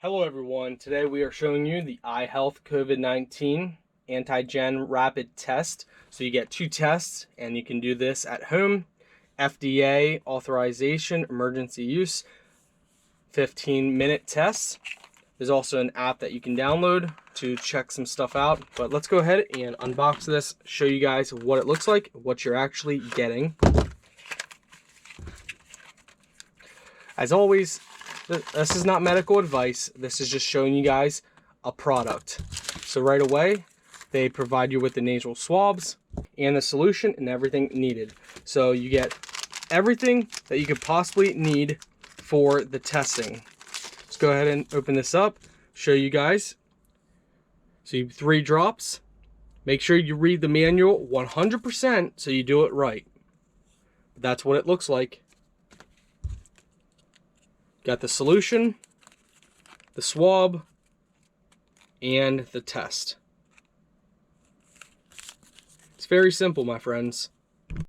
Hello everyone, today we are showing you the iHealth COVID-19 Antigen rapid test. So you get two tests and you can do this at home. FDA Authorization, emergency use, 15-minute tests. There's also an app that you can download to check some stuff out. But let's go ahead and unbox this, show you guys what it looks like, what you're actually getting. As always, this is not medical advice. This is just showing you guys a product. So right away, they provide you with the nasal swabs and the solution and everything needed. So you get everything that you could possibly need for the testing. Let's go ahead and open this up, show you guys. So you have 3 drops. Make sure you read the manual 100% so you do it right. But that's what it looks like. Got the solution, the swab, and the test. It's very simple, my friends.